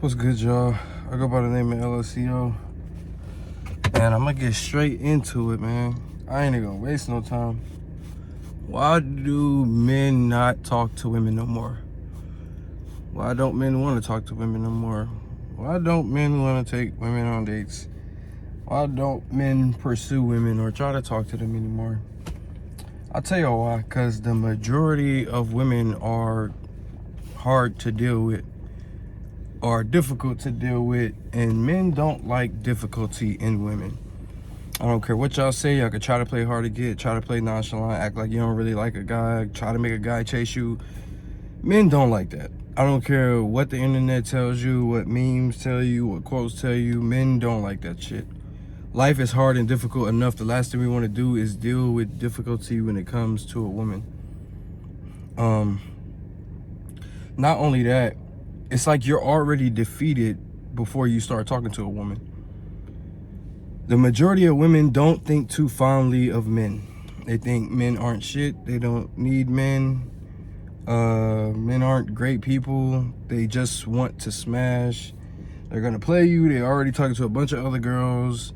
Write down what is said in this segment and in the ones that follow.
What's good, y'all? I go by the name of LSCO, and I'm gonna get straight into it, man. I ain't even gonna waste no time. Why do men not talk to women no more? Why don't men want to talk to women no more? Why don't men want to take women on dates? Why don't men pursue women or try to talk to them anymore? I'll tell you why. Because the majority of women are hard to deal with, are difficult to deal with, and men don't like difficulty in women. I don't care what y'all say. Y'all could try to play hard to get, try to play nonchalant, act like you don't really like a guy, try to make a guy chase you. Men don't like that. I don't care what the internet tells you, what memes tell you, what quotes tell you. Men don't like that shit. Life is hard and difficult enough. The last thing we want to do is deal with difficulty when it comes to a woman. Not only that, it's like you're already defeated before you start talking to a woman. The majority of women don't think too fondly of men. They think men aren't shit. They don't need men. Men aren't great people. They just want to smash. They're gonna play you. They're already talking to a bunch of other girls.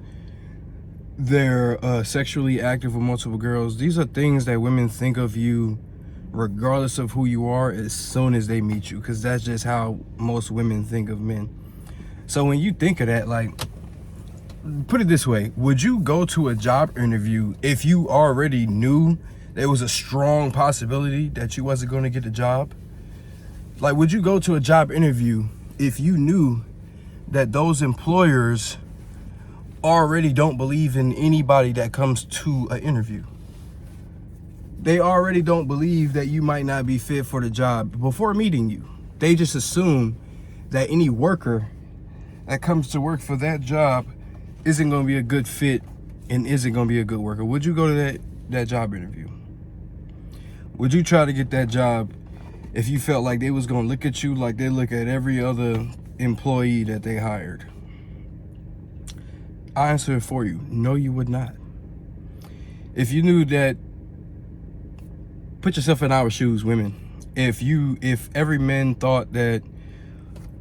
They're sexually active with multiple girls. These are things that women think of you regardless of who you are as soon as they meet you, because that's just how most women think of men. So when you think of that, like, put it this way, would you go to a job interview if you already knew there was a strong possibility that you wasn't going to get the job? Like, would you go to a job interview if you knew that those employers already don't believe in anybody that comes to an interview? They already don't believe that you might not be fit for the job before meeting you. They just assume that any worker that comes to work for that job isn't going to be a good fit and isn't going to be a good worker. Would you go to that job interview? Would you try to get that job if you felt like they was going to look at you like they look at every other employee that they hired? I answer it for you. No, you would not. If you knew that, put yourself in our shoes, women. If every man thought that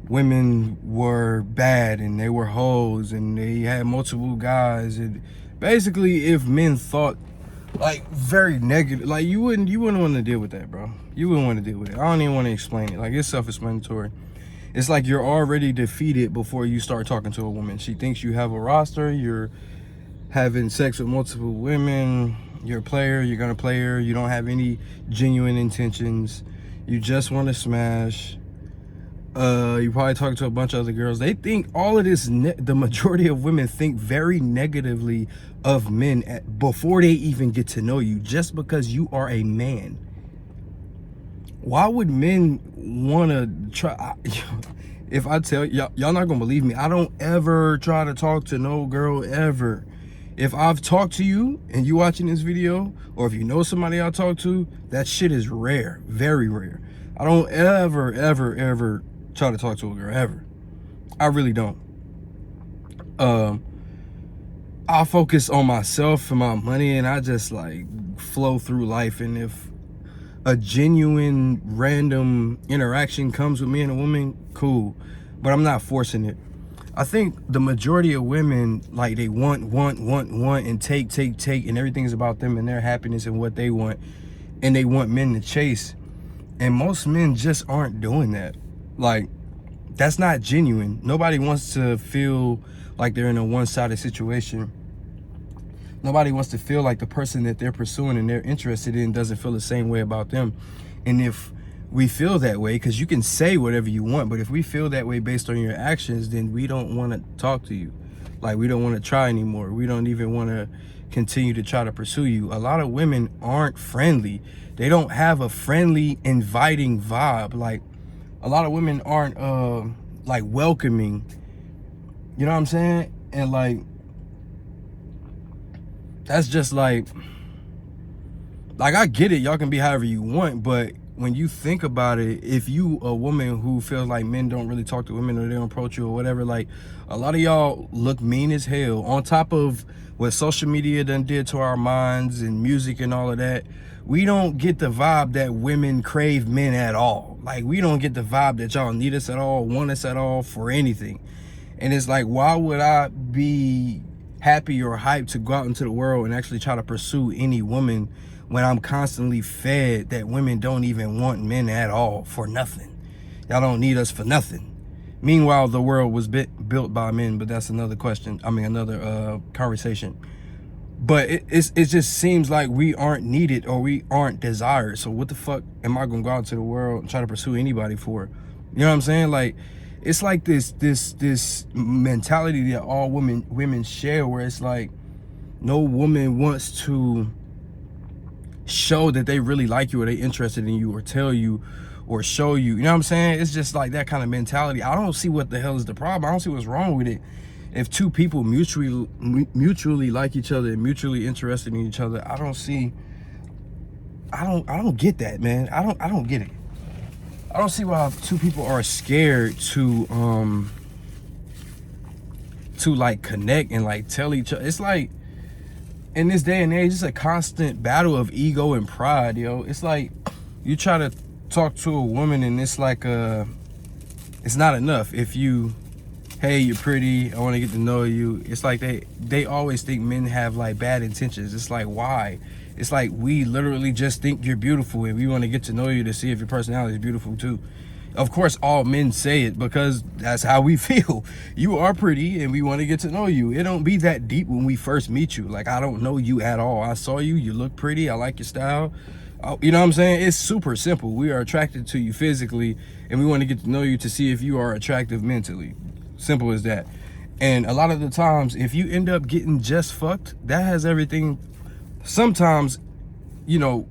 women were bad and they were hoes and they had multiple guys, and basically if men thought like very negative, like you wouldn't want to deal with that, bro. You wouldn't want to deal with it. I don't even want to explain it. Like, it's self-explanatory. It's like you're already defeated before you start talking to a woman. She thinks you have a roster, you're having sex with multiple women, you're a player, you're gonna play her, you don't have any genuine intentions, you just want to smash. You probably talking to a bunch of other girls. They think all of this, the majority of women think very negatively of men before they even get to know you, just because you are a man. Why would men want to try? If I tell y'all not gonna believe me, I don't ever try to talk to no girl ever. If I've talked to you and you watching this video, or if you know somebody I talk to, that shit is rare, very rare. I don't ever try to talk to a girl, ever. I really don't. I focus on myself and my money, and I just like flow through life. And if a genuine random interaction comes with me and a woman, cool, but I'm not forcing it. I think the majority of women, like, they want and take, and everything's about them and their happiness and what they want, and they want men to chase. And most men just aren't doing that. Like, that's not genuine. Nobody wants to feel like they're in a one-sided situation. Nobody wants to feel like the person that they're pursuing and they're interested in doesn't feel the same way about them. And if we feel that way, because you can say whatever you want, but if we feel that way based on your actions, then we don't want to talk to you. Like, we don't want to try anymore. We don't even want to continue to try to pursue you. A lot of women aren't friendly. They don't have a friendly, inviting vibe. Like, a lot of women aren't like welcoming. You know what I'm saying? And like, that's just like I get it, y'all can be however you want, but when you think about it, if you a woman who feels like men don't really talk to women or they don't approach you or whatever, like, a lot of y'all look mean as hell. On top of what social media done did to our minds and music and all of that, we don't get the vibe that women crave men at all. Like, we don't get the vibe that y'all need us at all, want us at all for anything. And it's like, why would I be happy or hyped to go out into the world and actually try to pursue any woman when I'm constantly fed that women don't even want men at all for nothing? Y'all don't need us for nothing. Meanwhile, the world was built by men, but that's another question. I mean, another conversation. But it just seems like we aren't needed or we aren't desired. So what the fuck am I gonna go out into the world and try to pursue anybody for? You know what I'm saying? Like, it's like this mentality that all women share, where it's like no woman wants to show that they really like you or they interested in you or tell you or show you. You know what I'm saying? It's just like that kind of mentality. I don't see what the hell is the problem. I don't see what's wrong with it. If two people mutually like each other and mutually interested in each other, I don't get that, man. I don't get it. I don't see why two people are scared to like connect and like tell each other. It's like, in this day and age, it's a constant battle of ego and pride, yo. It's like you try to talk to a woman and it's like it's not enough if you, hey, you're pretty, I want to get to know you. It's like they always think men have like bad intentions. It's like, why? It's like, we literally just think you're beautiful and we want to get to know you to see if your personality is beautiful too. Of course, all men say it because that's how we feel. You are pretty and we want to get to know you. It don't be that deep when we first meet you. Like, I don't know you at all. I saw you, you look pretty, I like your style. You know what I'm saying? It's super simple. We are attracted to you physically and we want to get to know you to see if you are attractive mentally. Simple as that. And a lot of the times, if you end up getting just fucked, that has everything. Sometimes, you know,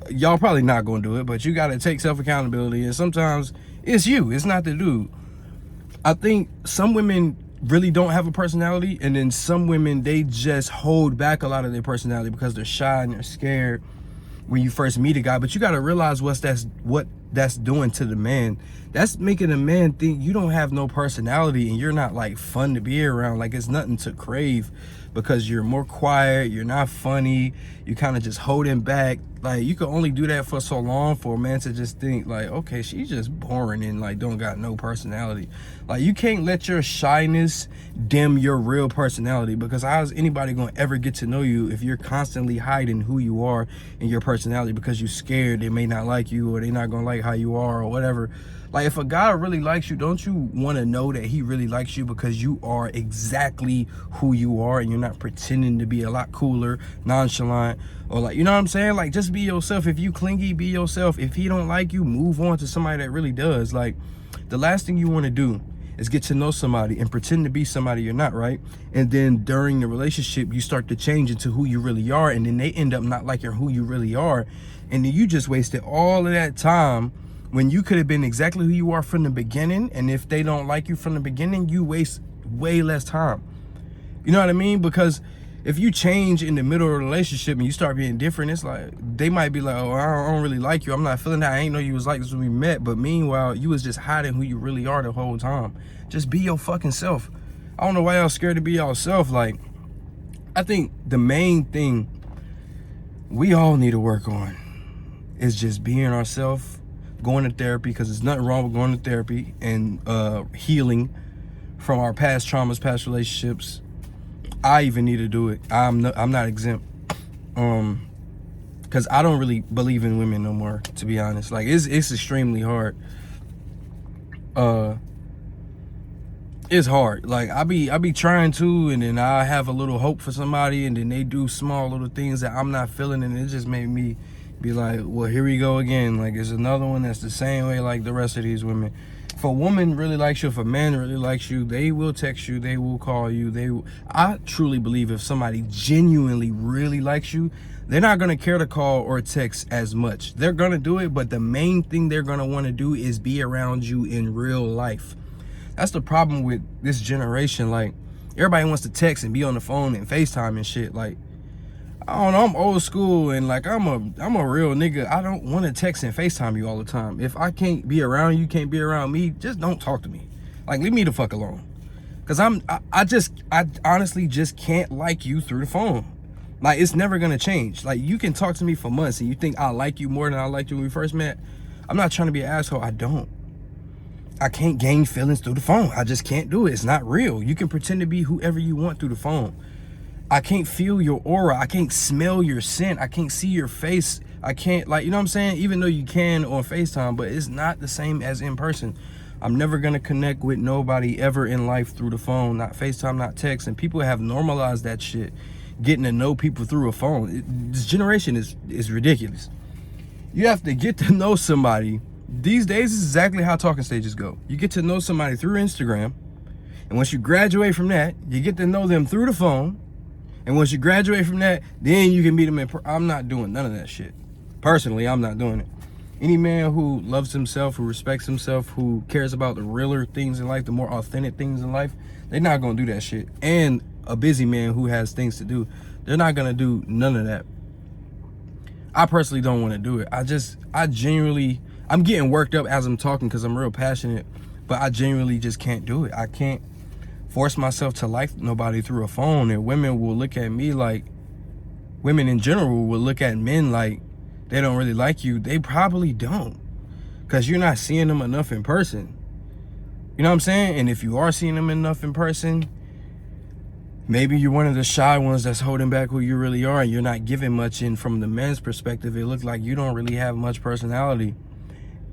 y'all probably not gonna do it, but you gotta take self-accountability, and sometimes it's you, it's not the dude. I think some women really don't have a personality, and then some women, they just hold back a lot of their personality because they're shy and they're scared when you first meet a guy. But you got to realize what that's doing to the man. That's making a man think you don't have no personality and you're not like fun to be around. Like, it's nothing to crave because you're more quiet, you're not funny, you kind of just holding back. Like, you can only do that for so long for a man to just think like, okay, she's just boring and like don't got no personality. Like, you can't let your shyness dim your real personality, because how is anybody gonna ever get to know you if you're constantly hiding who you are and your personality because you're scared they may not like you or they're not gonna like how you are or whatever. Like, if a guy really likes you, don't you want to know that he really likes you because you are exactly who you are and you're not pretending to be a lot cooler, nonchalant, or like, you know what I'm saying? Like, just be yourself. If you clingy, be yourself. If he don't like you, move on to somebody that really does. Like, the last thing you want to do is get to know somebody and pretend to be somebody you're not, right? And then during the relationship, you start to change into who you really are, and then they end up not liking who you really are, and then you just wasted all of that time when you could have been exactly who you are from the beginning. And if they don't like you from the beginning, you waste way less time. You know what I mean? Because if you change in the middle of a relationship and you start being different, it's like, they might be like, oh, I don't really like you, I'm not feeling that, I ain't know you was like this when we met. But meanwhile, you was just hiding who you really are the whole time. Just be your fucking self. I don't know why y'all scared to be yourself. Like, I think the main thing we all need to work on is just being ourselves, going to therapy, because there's nothing wrong with going to therapy and healing from our past traumas, past relationships. I even need to do it. I'm not exempt, because I don't really believe in women no more, to be honest. Like, it's extremely hard. It's hard. Like, I be trying to, and then I have a little hope for somebody, and then they do small little things that I'm not feeling, and it just made me be like, well, here we go again. Like, it's another one that's the same way like the rest of these women. If a woman really likes you, if a man really likes you, they will text you, they will call you. I truly believe if somebody genuinely really likes you, they're not gonna care to call or text as much. They're gonna do it, but the main thing they're gonna wanna do is be around you in real life. That's the problem with this generation. Like, everybody wants to text and be on the phone and FaceTime and shit. Like, I don't know, I'm old school, and like, I'm a real nigga. I don't want to text and FaceTime you all the time. If I can't be around you, can't be around me, just don't talk to me. Like, leave me the fuck alone. Cause I honestly just can't like you through the phone. Like, it's never gonna change. Like, you can talk to me for months and you think I like you more than I liked you when we first met. I'm not trying to be an asshole. I don't. I can't gain feelings through the phone. I just can't do it. It's not real. You can pretend to be whoever you want through the phone. I can't feel your aura. I can't smell your scent. I can't see your face. I can't, like, you know what I'm saying? Even though you can on FaceTime, but it's not the same as in person. I'm never going to connect with nobody ever in life through the phone, not FaceTime, not text. And people have normalized that shit, getting to know people through a phone. This generation is ridiculous. You have to get to know somebody. These days is exactly how talking stages go. You get to know somebody through Instagram. And once you graduate from that, you get to know them through the phone. And once you graduate from that, then you can meet them in person. I'm not doing none of that shit. Personally, I'm not doing it. Any man who loves himself, who respects himself, who cares about the realer things in life, the more authentic things in life, they're not going to do that shit. And a busy man who has things to do, they're not going to do none of that. I personally don't want to do it. I genuinely, I'm getting worked up as I'm talking because I'm real passionate, but I genuinely just can't do it. I can't force myself to like nobody through a phone. And women will look at me like, women in general will look at men like they don't really like you. They probably don't, because you're not seeing them enough in person. You know what I'm saying? And if you are seeing them enough in person, maybe you're one of the shy ones that's holding back who you really are, and you're not giving much in. From the men's perspective, it looks like you don't really have much personality.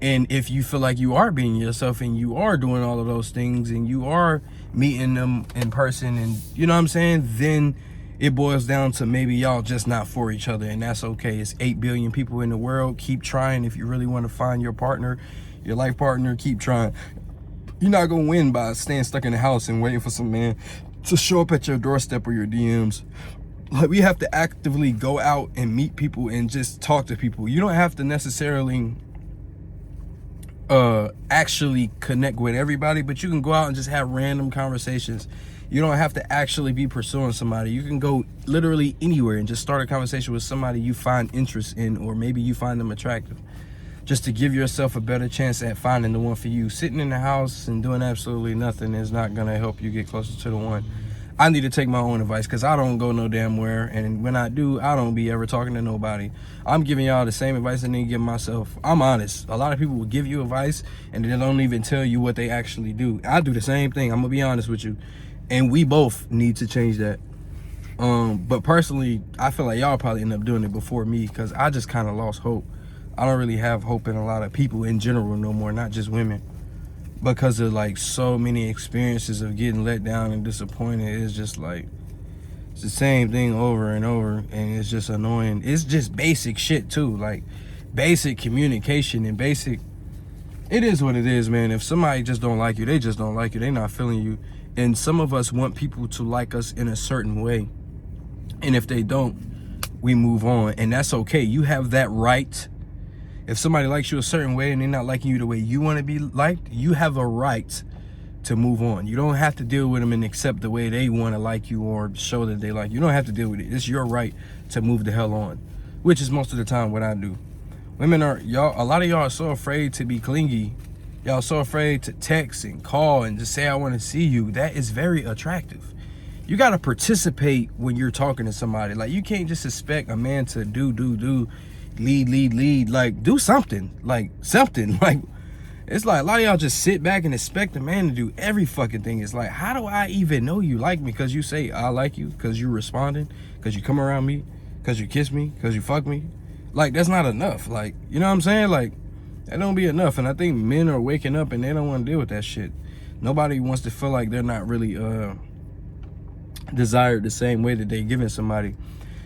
And if you feel like you are being yourself and you are doing all of those things and you are meeting them in person, and you know what I'm saying, then it boils down to maybe y'all just not for each other, and that's okay. It's 8 billion people in the world. Keep trying. If you really want to find your partner, your life partner, keep trying. You're not going to win by staying stuck in the house and waiting for some man to show up at your doorstep or your DMs. Like, we have to actively go out and meet people and just talk to people. You don't have to necessarily actually connect with everybody, but you can go out and just have random conversations. You don't have to actually be pursuing somebody. You can go literally anywhere and just start a conversation with somebody you find interest in, or maybe you find them attractive, just to give yourself a better chance at finding the one for you. Sitting in the house and doing absolutely nothing is not gonna help you get closer to the one. I need to take my own advice, because I don't go no damn where, and when I do, I don't be ever talking to nobody. I'm giving y'all the same advice I need to give myself. I'm honest. A lot of people will give you advice and they don't even tell you what they actually do. I do the same thing. I'm gonna be honest with you, and we both need to change that. But personally, I feel like y'all probably end up doing it before me, because I just kind of lost hope. I don't really have hope in a lot of people in general no more, not just women, because of like so many experiences of getting let down and disappointed. It's just like, it's the same thing over and over, and it's just annoying. It's just basic shit too, like basic communication and basic, it is what it is, man. If somebody just don't like you, they just don't like you. They not feeling you. And some of us want people to like us in a certain way, and if they don't, we move on, and that's okay. You have that right. If somebody likes you a certain way and they're not liking you the way you want to be liked, you have a right to move on. You don't have to deal with them and accept the way they want to like you or show that they like you. You don't have to deal with it. It's your right to move the hell on, which is most of the time what I do. Women are, y'all, a lot of y'all are so afraid to be clingy. Y'all so afraid to text and call and just say, I want to see you. That is very attractive. You got to participate when you're talking to somebody. Like, you can't just expect a man to do, lead, like do something, like it's like a lot of y'all just sit back and expect a man to do every fucking thing. It's like, how do I even know you like me? Because you say I like you, because you responding, because you come around me, because you kiss me, because you fuck me. Like, that's not enough. Like, you know what I'm saying? Like, that don't be enough. And I think men are waking up and they don't want to deal with that shit. Nobody wants to feel like they're not really desired the same way that they giving somebody.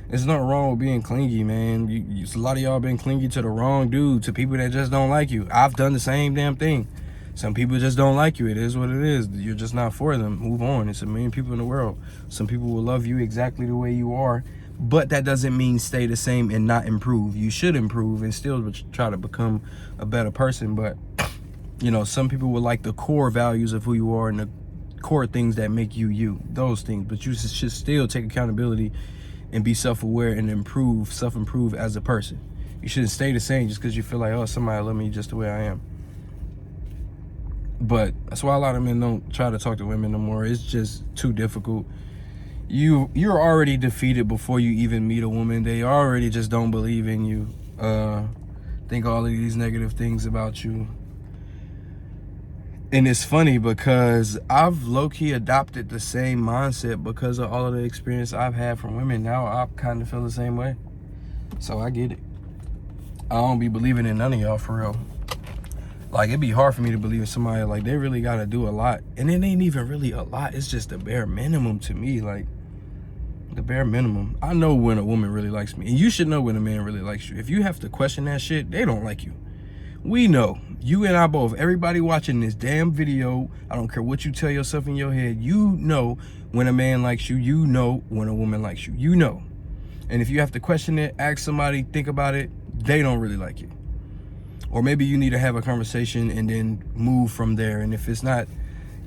There's nothing wrong with being clingy, man. A lot of y'all been clingy to the wrong dude, to people that just don't like you. I've done the same damn thing. Some people just don't like you. It is what it is. You're just not for them. Move on. It's a million people in the world. Some people will love you exactly the way you are, but that doesn't mean stay the same and not improve. You should improve and still try to become a better person. But, you know, some people will like the core values of who you are and the core things that make you you. Those things. But you should still take accountability and be self-aware and self-improve as a person. You shouldn't stay the same just because you feel like, oh, somebody love me just the way I am. But that's why a lot of men don't try to talk to women no more. It's just too difficult. you're already defeated before you even meet a woman. They already just don't believe in you. Think all of these negative things about you. And it's funny because I've low-key adopted the same mindset because of all of the experience I've had from women. Now I kind of feel the same way. So I get it. I don't be believing in none of y'all for real. Like, it'd be hard for me to believe in somebody. Like, they really got to do a lot. And it ain't even really a lot. It's just the bare minimum to me. Like, the bare minimum. I know when a woman really likes me. And you should know when a man really likes you. If you have to question that shit, they don't like you. We know. You and I both. Everybody watching this damn video, I don't care what you tell yourself in your head, you know when a man likes you. You know when a woman likes you. You know. And if you have to question it, ask somebody, think about it, they don't really like you. Or maybe you need to have a conversation and then move from there. And if it's not,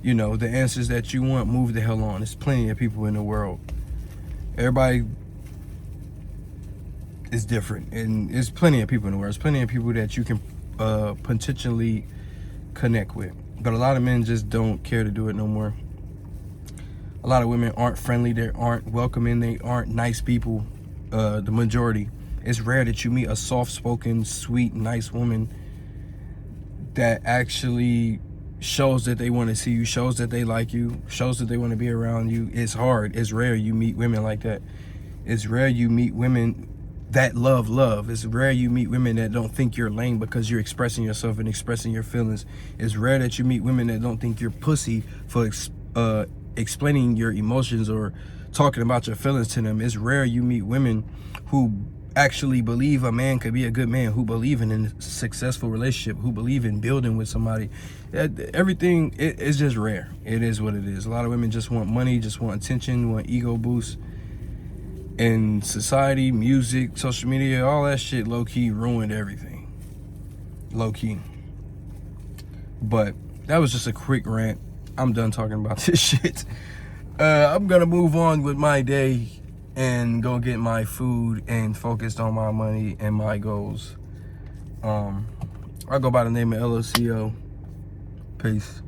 you know, the answers that you want, move the hell on. There's plenty of people in the world. Everybody is different. And there's plenty of people in the world. There's plenty of people that you can potentially connect with. But a lot of men just don't care to do it no more. A lot of women aren't friendly. They aren't welcoming. They aren't nice people. The majority. It's rare that you meet a soft-spoken, sweet, nice woman that actually shows that they want to see you, shows that they like you, shows that they want to be around you. It's hard. It's rare you meet women like that. It's rare you meet women that love. It's rare you meet women that don't think you're lame because you're expressing yourself and expressing your feelings. It's rare that you meet women that don't think you're pussy for explaining your emotions or talking about your feelings to them. It's rare you meet women who actually believe a man could be a good man, who believe in a successful relationship, who believe in building with somebody. Everything is just rare. It is what it is. A lot of women just want money, just want attention, want ego boosts. And society, music, social media, all that shit low-key ruined everything. Low-key. But that was just a quick rant. I'm done talking about this shit. I'm gonna move on with my day and go get my food and focused on my money and my goals. I go by the name of LOCO. Peace.